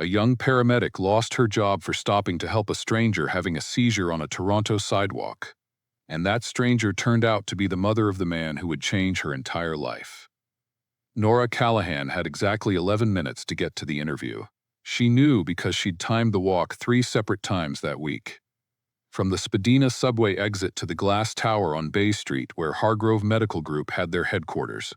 A young paramedic lost her job for stopping to help a stranger having a seizure on a Toronto sidewalk. And that stranger turned out to be the mother of the man who would change her entire life. Nora Callahan had exactly 11 minutes to get to the interview. She knew because she'd timed the walk 3 separate times that week. From the Spadina subway exit to the glass tower on Bay Street where Hargrove Medical Group had their headquarters.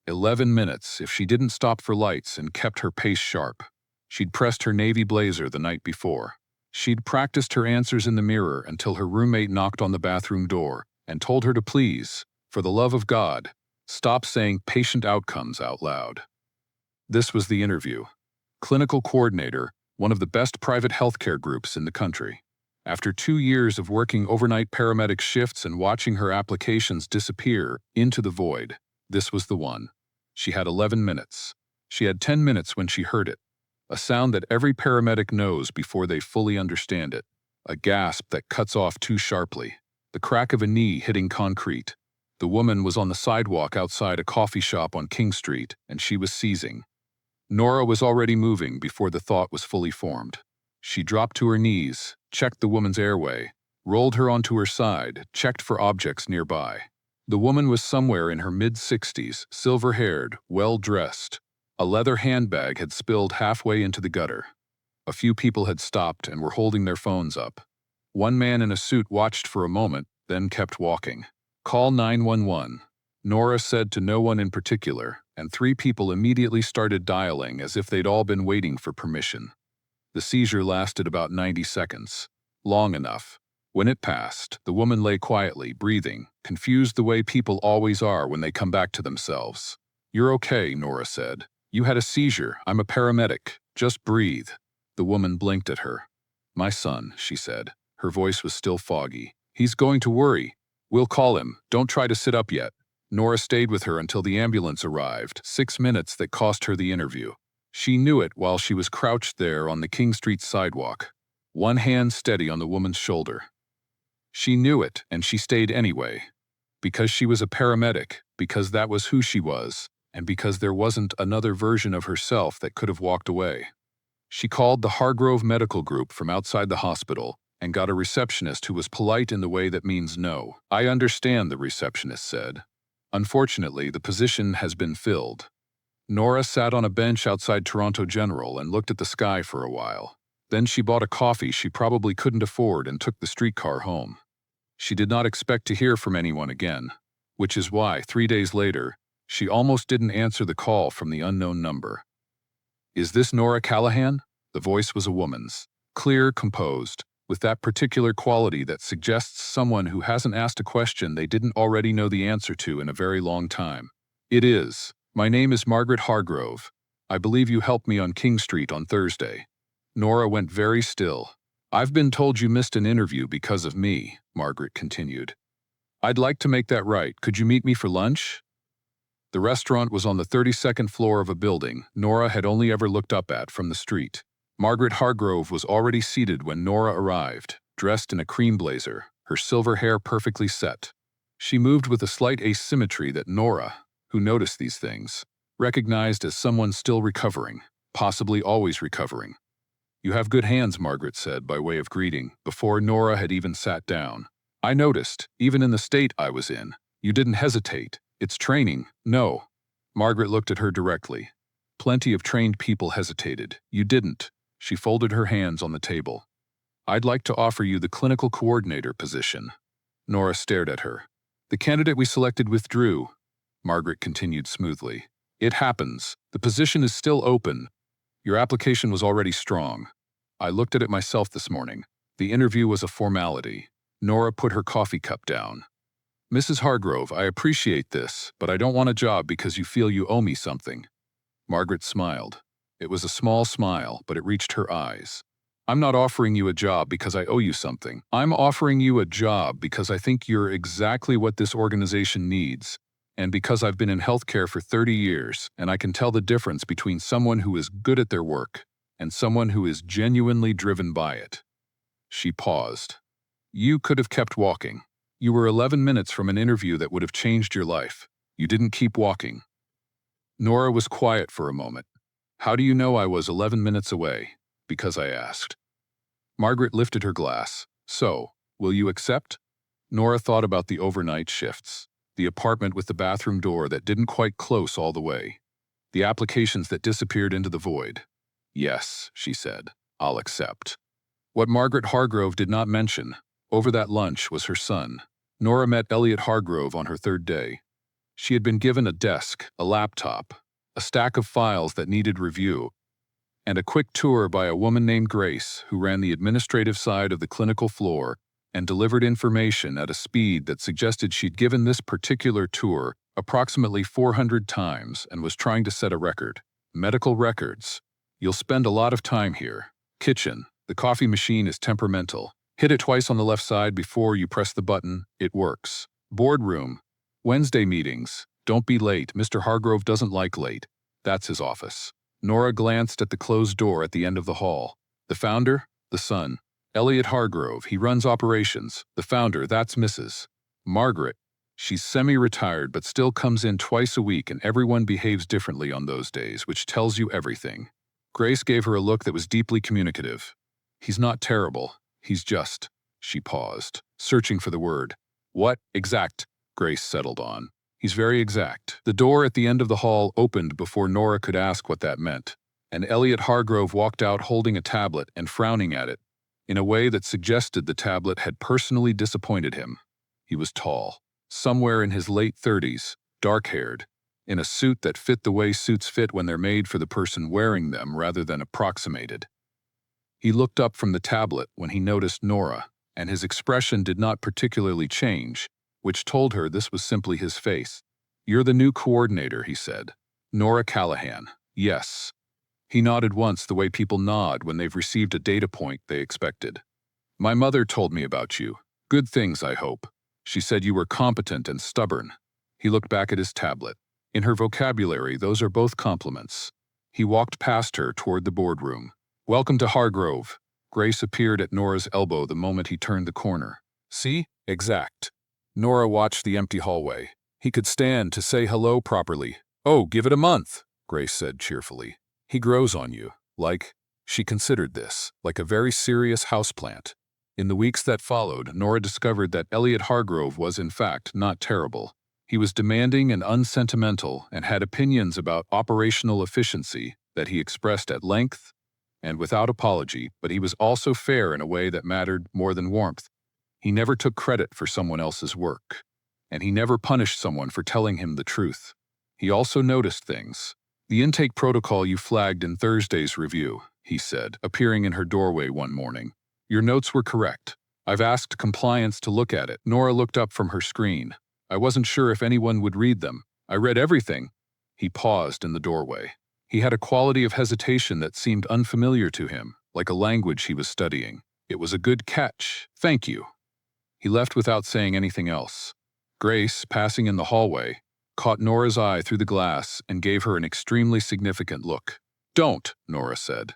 11 minutes if she didn't stop for lights and kept her pace sharp. She'd pressed her navy blazer the night before. She'd practiced her answers in the mirror until her roommate knocked on the bathroom door and told her to please, for the love of God, stop saying patient outcomes out loud. This was the interview. Clinical coordinator, one of the best private healthcare groups in the country. After 2 years of working overnight paramedic shifts and watching her applications disappear into the void, this was the one. She had 11 minutes. She had 10 minutes when she heard it. A sound that every paramedic knows before they fully understand it. A gasp that cuts off too sharply. The crack of a knee hitting concrete. The woman was on the sidewalk outside a coffee shop on King Street, and she was seizing. Nora was already moving before the thought was fully formed. She dropped to her knees, checked the woman's airway, rolled her onto her side, checked for objects nearby. The woman was somewhere in her mid-60s, silver-haired, well-dressed. A leather handbag had spilled halfway into the gutter. A few people had stopped and were holding their phones up. One man in a suit watched for a moment, then kept walking. "Call 911. Nora said to no one in particular, and 3 people immediately started dialing as if they'd all been waiting for permission. The seizure lasted about 90 seconds. Long enough. When it passed, the woman lay quietly, breathing, confused the way people always are when they come back to themselves. "You're okay," Nora said. "You had a seizure. I'm a paramedic. Just breathe." The woman blinked at her. "My son," she said. Her voice was still foggy. "He's going to worry. We'll call him. Don't try to sit up yet." Nora stayed with her until the ambulance arrived, 6 minutes that cost her the interview. She knew it while she was crouched there on the King Street sidewalk, one hand steady on the woman's shoulder. She knew it, and she stayed anyway. Because she was a paramedic, because that was who she was, and because there wasn't another version of herself that could have walked away. She called the Hargrove Medical Group from outside the hospital and got a receptionist who was polite in the way that means no. "I understand," the receptionist said. "Unfortunately, the position has been filled." Nora sat on a bench outside Toronto General and looked at the sky for a while. Then she bought a coffee she probably couldn't afford and took the streetcar home. She did not expect to hear from anyone again, which is why, 3 days later, she almost didn't answer the call from the unknown number. "Is this Nora Callahan?" The voice was a woman's, clear, composed, with that particular quality that suggests someone who hasn't asked a question they didn't already know the answer to in a very long time. "It is. My name is Margaret Hargrove. I believe you helped me on King Street on Thursday." Nora went very still. "I've been told you missed an interview because of me," Margaret continued. "I'd like to make that right. Could you meet me for lunch?" The restaurant was on the 32nd floor of a building Nora had only ever looked up at from the street. Margaret Hargrove was already seated when Nora arrived, dressed in a cream blazer, her silver hair perfectly set. She moved with a slight asymmetry that Nora, who noticed these things, recognized as someone still recovering, possibly always recovering. "You have good hands," Margaret said by way of greeting, before Nora had even sat down. "I noticed, even in the state I was in, you didn't hesitate. It's training." "No." Margaret looked at her directly. "Plenty of trained people hesitated. You didn't." She folded her hands on the table. "I'd like to offer you the clinical coordinator position." Nora stared at her. "The candidate we selected withdrew," Margaret continued smoothly. "It happens. The position is still open. Your application was already strong. I looked at it myself this morning. The interview was a formality." Nora put her coffee cup down. "Mrs. Hargrove, I appreciate this, but I don't want a job because you feel you owe me something." Margaret smiled. It was a small smile, but it reached her eyes. "I'm not offering you a job because I owe you something. I'm offering you a job because I think you're exactly what this organization needs, and because I've been in healthcare for 30 years, and I can tell the difference between someone who is good at their work and someone who is genuinely driven by it." She paused. "You could have kept walking. You were 11 minutes from an interview that would have changed your life. You didn't keep walking." Nora was quiet for a moment. How do you know I was 11 minutes away? Because I asked. Margaret lifted her glass. So, will you accept? Nora thought about the overnight shifts, the apartment with the bathroom door that didn't quite close all the way, the applications that disappeared into the void. Yes, she said, I'll accept. What Margaret Hargrove did not mention, over that lunch, was her son. Nora met Elliot Hargrove on her third day. She had been given a desk, a laptop, a stack of files that needed review, and a quick tour by a woman named Grace who ran the administrative side of the clinical floor and delivered information at a speed that suggested she'd given this particular tour approximately 400 times and was trying to set a record. Medical records. You'll spend a lot of time here. Kitchen. The coffee machine is temperamental. Hit it twice on the left side before you press the button. It works. Boardroom. Wednesday meetings. Don't be late. Mr. Hargrove doesn't like late. That's his office. Nora glanced at the closed door at the end of the hall. The founder? The son. Elliot Hargrove. He runs operations. The founder, that's Mrs. Margaret. She's semi-retired but still comes in twice a week and everyone behaves differently on those days, which tells you everything. Grace gave her a look that was deeply communicative. He's not terrible. He's just. She paused, searching for the word. What? Exact, Grace settled on. He's very exact. The door at the end of the hall opened before Nora could ask what that meant, and Elliot Hargrove walked out holding a tablet and frowning at it, in a way that suggested the tablet had personally disappointed him. He was tall, somewhere in his late 30s, dark-haired, in a suit that fit the way suits fit when they're made for the person wearing them rather than approximated. He looked up from the tablet when he noticed Nora, and his expression did not particularly change, which told her this was simply his face. You're the new coordinator, he said. Nora Callahan. Yes. He nodded once the way people nod when they've received a data point they expected. My mother told me about you. Good things, I hope. She said you were competent and stubborn. He looked back at his tablet. In her vocabulary, those are both compliments. He walked past her toward the boardroom. Welcome to Hargrove. Grace appeared at Nora's elbow the moment he turned the corner. See? Exact. Nora watched the empty hallway. He could stand to say hello properly. Oh, give it a month, Grace said cheerfully. He grows on you. She considered this, like a very serious houseplant. In the weeks that followed, Nora discovered that Elliot Hargrove was in fact not terrible. He was demanding and unsentimental and had opinions about operational efficiency that he expressed at length and without apology, but he was also fair in a way that mattered more than warmth. He never took credit for someone else's work, and he never punished someone for telling him the truth. He also noticed things. The intake protocol you flagged in Thursday's review, he said, appearing in her doorway one morning. Your notes were correct. I've asked compliance to look at it. Nora looked up from her screen. I wasn't sure if anyone would read them. I read everything. He paused in the doorway. He had a quality of hesitation that seemed unfamiliar to him, like a language he was studying. It was a good catch. Thank you. He left without saying anything else. Grace, passing in the hallway, caught Nora's eye through the glass and gave her an extremely significant look. Don't, Nora said.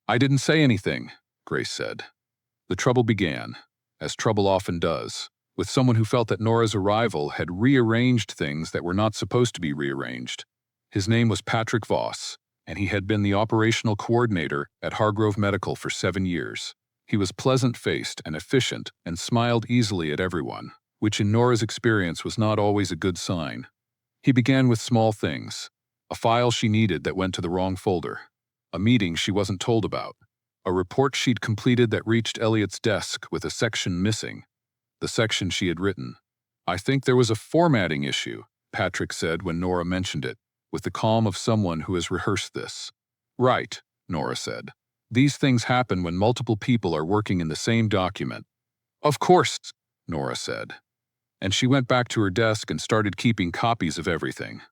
I didn't say anything, Grace said. The trouble began, as trouble often does, with someone who felt that Nora's arrival had rearranged things that were not supposed to be rearranged. His name was Patrick Voss, and he had been the operational coordinator at Hargrove Medical for 7 years. He was pleasant-faced and efficient and smiled easily at everyone, which in Nora's experience was not always a good sign. He began with small things, a file she needed that went to the wrong folder, a meeting she wasn't told about, a report she'd completed that reached Elliot's desk with a section missing, the section she had written. I think there was a formatting issue, Patrick said when Nora mentioned it, with the calm of someone who has rehearsed this. Right, Nora said. These things happen when multiple people are working in the same document. Of course, Nora said. And she went back to her desk and started keeping copies of everything.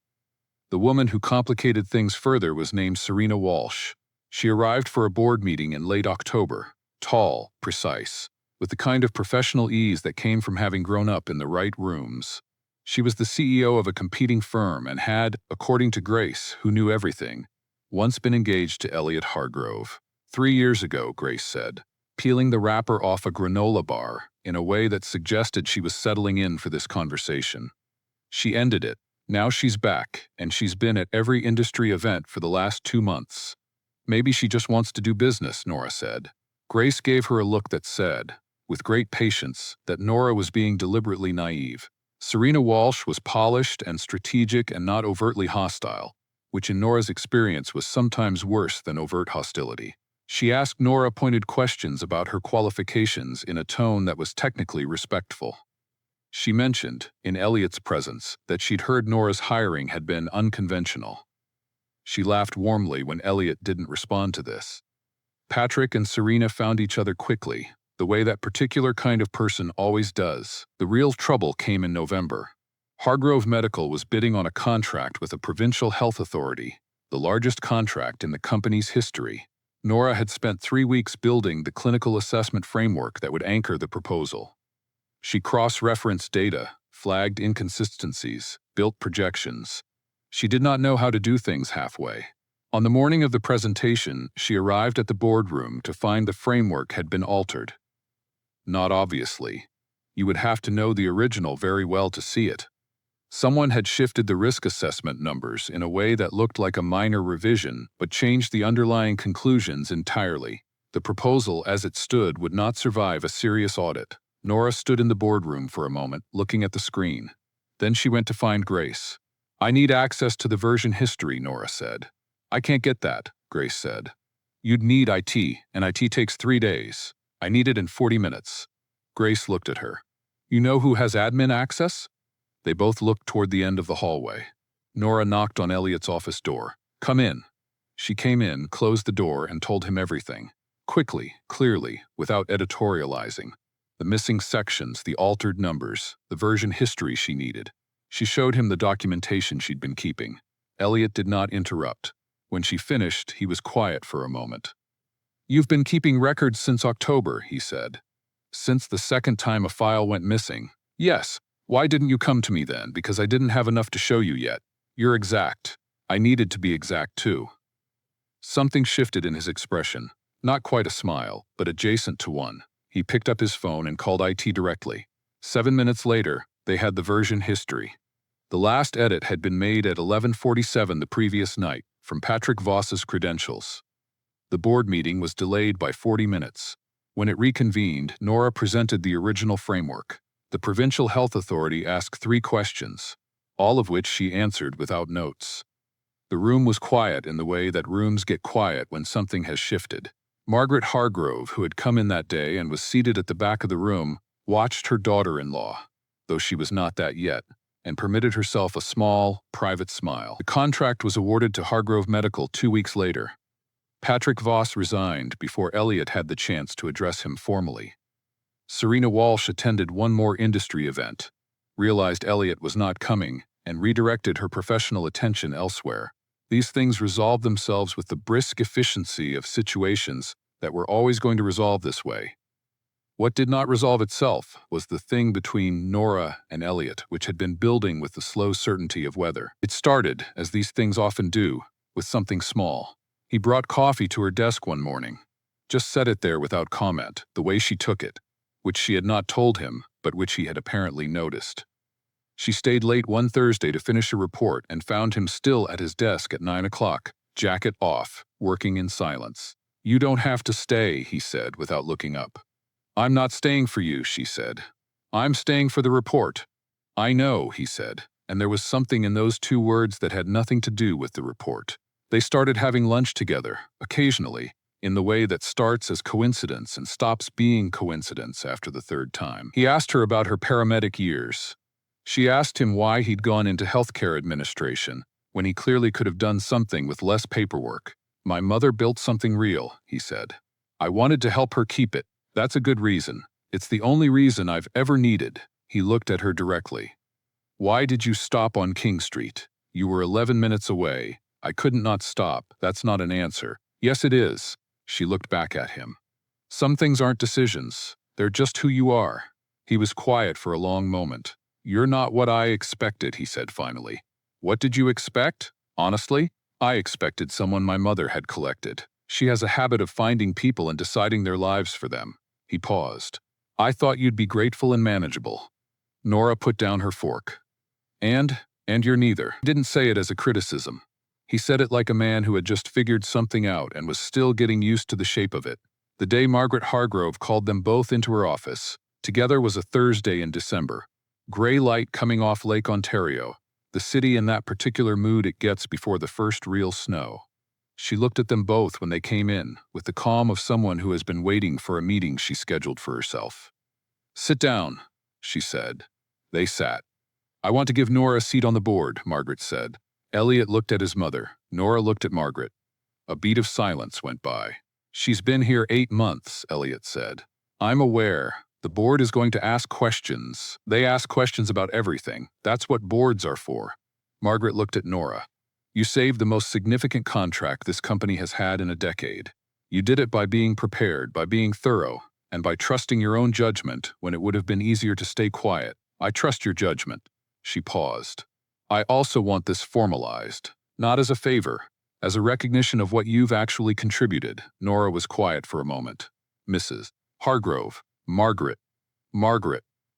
The woman who complicated things further was named Serena Walsh. She arrived for a board meeting in late October, tall, precise, with the kind of professional ease that came from having grown up in the right rooms. She was the CEO of a competing firm and had, according to Grace, who knew everything, once been engaged to Elliot Hargrove. 3 years ago, Grace said, peeling the wrapper off a granola bar in a way that suggested she was settling in for this conversation. She ended it, Now she's back, and she's been at every industry event for the last 2 months. Maybe she just wants to do business, Nora said. Grace gave her a look that said, with great patience, that Nora was being deliberately naive. Serena Walsh was polished and strategic and not overtly hostile, which in Nora's experience was sometimes worse than overt hostility. She asked Nora pointed questions about her qualifications in a tone that was technically respectful. She mentioned, in Elliot's presence, that she'd heard Nora's hiring had been unconventional. She laughed warmly when Elliot didn't respond to this. Patrick and Serena found each other quickly, the way that particular kind of person always does. The real trouble came in November. Hargrove Medical was bidding on a contract with a provincial health authority, the largest contract in the company's history. Nora had spent 3 weeks building the clinical assessment framework that would anchor the proposal. She cross-referenced data, flagged inconsistencies, built projections. She did not know how to do things halfway. On the morning of the presentation, she arrived at the boardroom to find the framework had been altered. Not obviously. You would have to know the original very well to see it. Someone had shifted the risk assessment numbers in a way that looked like a minor revision, but changed the underlying conclusions entirely. The proposal as it stood would not survive a serious audit. Nora stood in the boardroom for a moment, looking at the screen. Then she went to find Grace. "I need access to the version history," Nora said. "I can't get that," Grace said. "You'd need IT, and IT takes 3 days. I need it in 40 minutes. Grace looked at her. "You know who has admin access?" They both looked toward the end of the hallway. Nora knocked on Elliot's office door. "Come in." She came in, closed the door, and told him everything. Quickly, clearly, without editorializing. The missing sections, the altered numbers, the version history she needed. She showed him the documentation she'd been keeping. Elliot did not interrupt. When she finished, he was quiet for a moment. "You've been keeping records since October," he said. "Since the second time a file went missing." "Yes. Why didn't you come to me then? Because I didn't have enough to show you yet. You're exact. I needed to be exact too." Something shifted in his expression. Not quite a smile, but adjacent to one. He picked up his phone and called IT directly. 7 minutes later, they had the version history. The last edit had been made at 11:47 the previous night, from Patrick Voss's credentials. The board meeting was delayed by 40 minutes. When it reconvened, Nora presented the original framework. The provincial health authority asked 3 questions, all of which she answered without notes. The room was quiet in the way that rooms get quiet when something has shifted. Margaret Hargrove, who had come in that day and was seated at the back of the room, watched her daughter-in-law, though she was not that yet, and permitted herself a small, private smile. The contract was awarded to Hargrove Medical 2 weeks later. Patrick Voss resigned before Elliot had the chance to address him formally. Serena Walsh attended one more industry event, realized Elliot was not coming, and redirected her professional attention elsewhere. These things resolved themselves with the brisk efficiency of situations that were always going to resolve this way. What did not resolve itself was the thing between Nora and Elliot, which had been building with the slow certainty of weather. It started, as these things often do, with something small. He brought coffee to her desk one morning. Just set it there without comment, the way she took it, which she had not told him, but which he had apparently noticed. She stayed late one Thursday to finish a report and found him still at his desk at 9 o'clock, jacket off, working in silence. "You don't have to stay," he said without looking up. "I'm not staying for you," she said. "I'm staying for the report." "I know," he said, and there was something in those 2 words that had nothing to do with the report. They started having lunch together, occasionally, in the way that starts as coincidence and stops being coincidence after the 3rd time. He asked her about her paramedic years. She asked him why he'd gone into healthcare administration, when he clearly could have done something with less paperwork. "My mother built something real," he said. "I wanted to help her keep it. That's a good reason. It's the only reason I've ever needed." He looked at her directly. "Why did you stop on King Street? You were 11 minutes away. I couldn't not stop. That's not an answer." "Yes, it is." She looked back at him. "Some things aren't decisions. They're just who you are." He was quiet for a long moment. "You're not what I expected," he said finally. "What did you expect? Honestly? I expected someone my mother had collected. She has a habit of finding people and deciding their lives for them." He paused. "I thought you'd be grateful and manageable." Nora put down her fork. "And And you're neither. He didn't say it as a criticism. He said it like a man who had just figured something out and was still getting used to the shape of it. The day Margaret Hargrove called them both into her office, together, was a Thursday in December. Gray light coming off Lake Ontario, the city in that particular mood it gets before the first real snow. She looked at them both when they came in, with the calm of someone who has been waiting for a meeting she scheduled for herself. "Sit down," she said. They sat. "I want to give Nora a seat on the board," Margaret said. Elliot looked at his mother. Nora looked at Margaret. A beat of silence went by. "She's been here 8 months," Elliot said. "I'm aware. The board is going to ask questions. They ask questions about everything. That's what boards are for." Margaret looked at Nora. "You saved the most significant contract this company has had in a decade. You did it by being prepared, by being thorough, and by trusting your own judgment when it would have been easier to stay quiet. I trust your judgment." She paused. "I also want this formalized, not as a favor, as a recognition of what you've actually contributed." Nora was quiet for a moment. "Mrs. Hargrove, Margaret,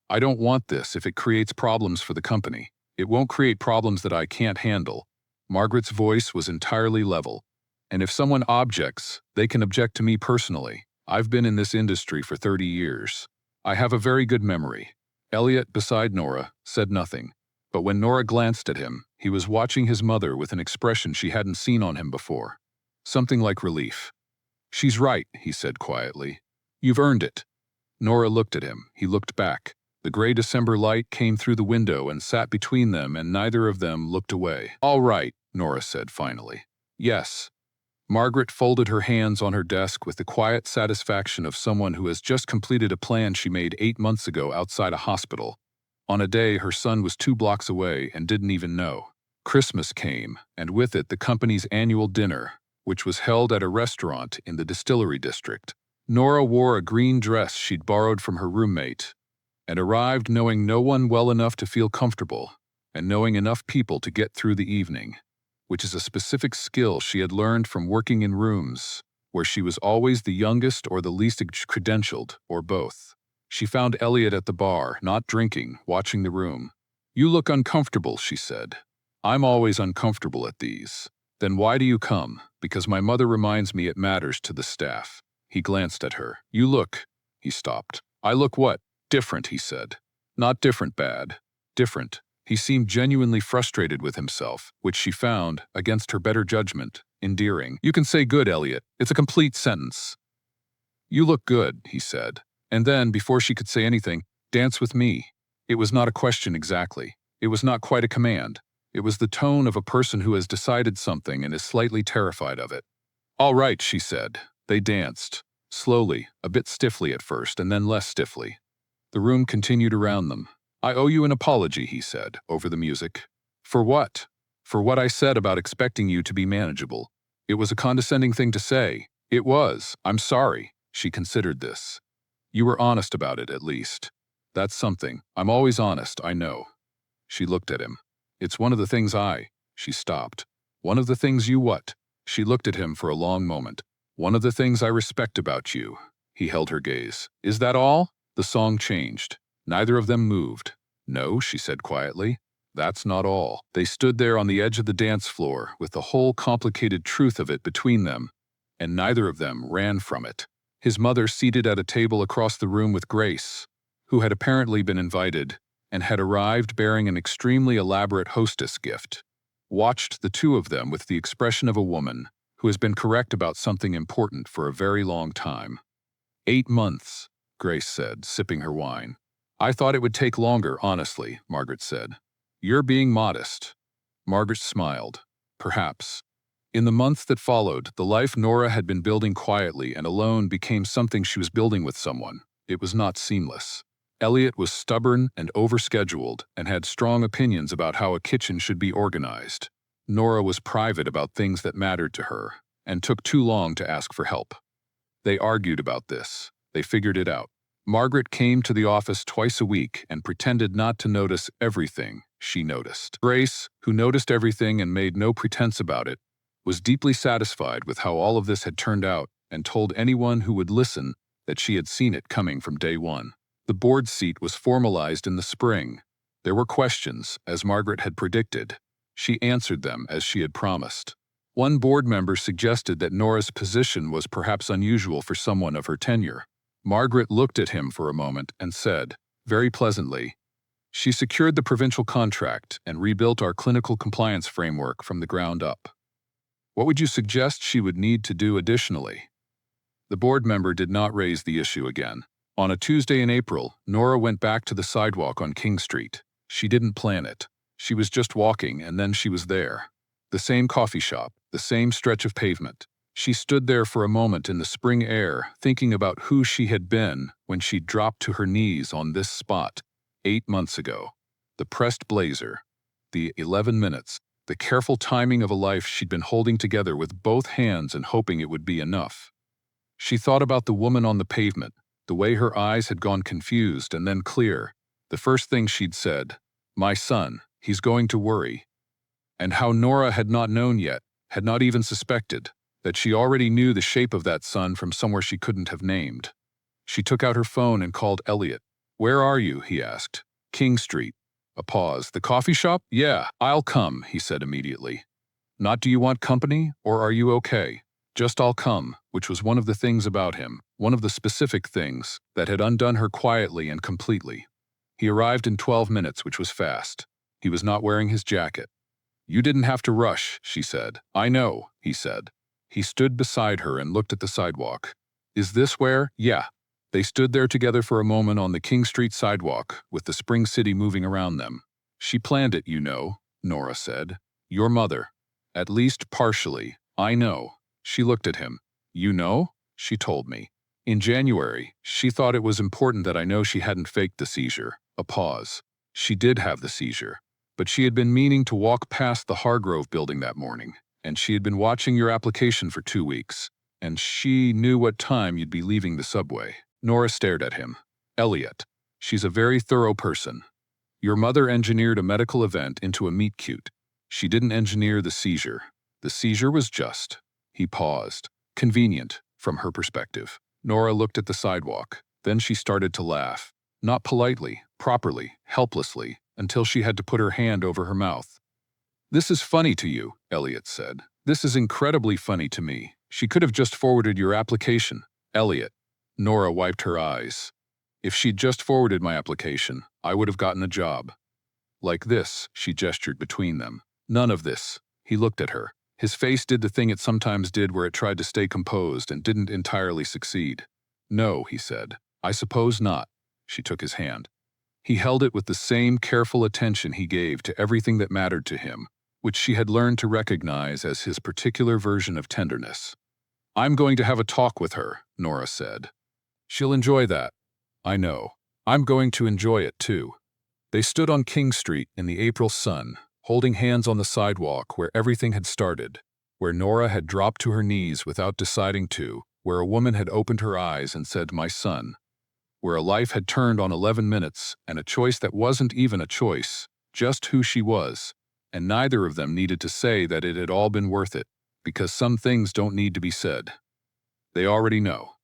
I don't want this if it creates problems for the company. It won't create problems that I can't handle." Margaret's voice was entirely level. "And if someone objects, they can object to me personally. I've been in this industry for 30 years. I have a very good memory." Elliot, beside Nora, said nothing. But when Nora glanced at him, he was watching his mother with an expression she hadn't seen on him before. Something like relief. "She's right," he said quietly. "You've earned it." Nora looked at him. He looked back. The gray December light came through the window and sat between them, and neither of them looked away. "All right," Nora said finally. "Yes." Margaret folded her hands on her desk with the quiet satisfaction of someone who has just completed a plan she made 8 months ago outside a hospital, on a day her son was 2 blocks away and didn't even know. Christmas came, and with it the company's annual dinner, which was held at a restaurant in the Distillery District. Nora wore a green dress she'd borrowed from her roommate, and arrived knowing no one well enough to feel comfortable, and knowing enough people to get through the evening, which is a specific skill she had learned from working in rooms where she was always the youngest or the least credentialed, or both. She found Elliot at the bar, not drinking, watching the room. "You look uncomfortable," she said. "I'm always uncomfortable at these." "Then why do you come?" "Because my mother reminds me it matters to the staff." He glanced at her. "You look—" He stopped. "I look what?" "Different," he said. "Not different bad. Different." He seemed genuinely frustrated with himself, which she found, against her better judgment, endearing. "You can say good, Elliot. It's a complete sentence." "You look good," he said. And then, before she could say anything, "Dance with me." It was not a question exactly. It was not quite a command. It was the tone of a person who has decided something and is slightly terrified of it. "All right," she said. They danced. Slowly, a bit stiffly at first, and then less stiffly. The room continued around them. "I owe you an apology," he said, over the music. "For what?" "For what I said about expecting you to be manageable. It was a condescending thing to say." "It was. I'm sorry." She considered this. "You were honest about it, at least. That's something. I'm always honest, I know." She looked at him. "It's one of the things She stopped. "One of the things you what?" She looked at him for a long moment. "One of the things I respect about you." He held her gaze. "Is that all?" The song changed. Neither of them moved. "No," she said quietly. "That's not all." They stood there on the edge of the dance floor, with the whole complicated truth of it between them, and neither of them ran from it. His mother, seated at a table across the room with Grace, who had apparently been invited, and had arrived bearing an extremely elaborate hostess gift, watched the two of them with the expression of a woman who has been correct about something important for a very long time. 8 months, Grace said, sipping her wine. "I thought it would take longer, honestly," Margaret said. "You're being modest." Margaret smiled. "Perhaps." In the months that followed, the life Nora had been building quietly and alone became something she was building with someone. It was not seamless. Elliot was stubborn and overscheduled and had strong opinions about how a kitchen should be organized. Nora was private about things that mattered to her and took too long to ask for help. They argued about this. They figured it out. Margaret came to the office twice a week and pretended not to notice everything she noticed. Grace, who noticed everything and made no pretense about it, was deeply satisfied with how all of this had turned out and told anyone who would listen that she had seen it coming from day one. The board seat was formalized in the spring. There were questions, as Margaret had predicted. She answered them as she had promised. One board member suggested that Nora's position was perhaps unusual for someone of her tenure. Margaret looked at him for a moment and said, very pleasantly, "She secured the provincial contract and rebuilt our clinical compliance framework from the ground up. What would you suggest she would need to do additionally?" The board member did not raise the issue again. On a Tuesday in April, Nora went back to the sidewalk on King Street. She didn't plan it. She was just walking, and then she was there. The same coffee shop, the same stretch of pavement. She stood there for a moment in the spring air, thinking about who she had been when she dropped to her knees on this spot 8 months ago. The pressed blazer, the 11 minutes, the careful timing of a life she'd been holding together with both hands and hoping it would be enough. She thought about the woman on the pavement, the way her eyes had gone confused and then clear. The first thing she'd said, "My son, he's going to worry." And how Nora had not known yet, had not even suspected, that she already knew the shape of that son from somewhere she couldn't have named. She took out her phone and called Elliot. "Where are you?" he asked. "King Street." A pause. "The coffee shop?" "Yeah, I'll come," he said immediately. "Not do you want company, or are you okay?" Just "I'll come," which was one of the things about him, one of the specific things, that had undone her quietly and completely. He arrived in 12 minutes, which was fast. He was not wearing his jacket. "You didn't have to rush," she said. "I know," he said. He stood beside her and looked at the sidewalk. "Is this where?" "Yeah." They stood there together for a moment on the King Street sidewalk, with the spring city moving around them. "She planned it, you know," Nora said. "Your mother. At least partially. I know." She looked at him. "You know?" "She told me. In January, she thought it was important that I know she hadn't faked the seizure." A pause. "She did have the seizure. But she had been meaning to walk past the Hargrove building that morning, and she had been watching your application for 2 weeks, and she knew what time you'd be leaving the subway." Nora stared at him. "Elliot, she's a very thorough person. Your mother engineered a medical event into a meet-cute. She didn't engineer the seizure. The seizure was just." He paused. Convenient, from her perspective. Nora looked at the sidewalk. Then she started to laugh. Not politely, properly, helplessly, until she had to put her hand over her mouth. "This is funny to you," Elliot said. "This is incredibly funny to me. She could have just forwarded your application." "Elliot." Nora wiped her eyes. "If she'd just forwarded my application, I would have gotten a job." "Like this," she gestured between them. "None of this." He looked at her. His face did the thing it sometimes did where it tried to stay composed and didn't entirely succeed. "No," he said. "I suppose not." She took his hand. He held it with the same careful attention he gave to everything that mattered to him, which she had learned to recognize as his particular version of tenderness. "I'm going to have a talk with her," Nora said. "She'll enjoy that." "I know. I'm going to enjoy it, too." They stood on King Street in the April sun, holding hands on the sidewalk where everything had started, where Nora had dropped to her knees without deciding to, where a woman had opened her eyes and said, "My son," where a life had turned on 11 minutes and a choice that wasn't even a choice, just who she was, and neither of them needed to say that it had all been worth it, because some things don't need to be said. They already know.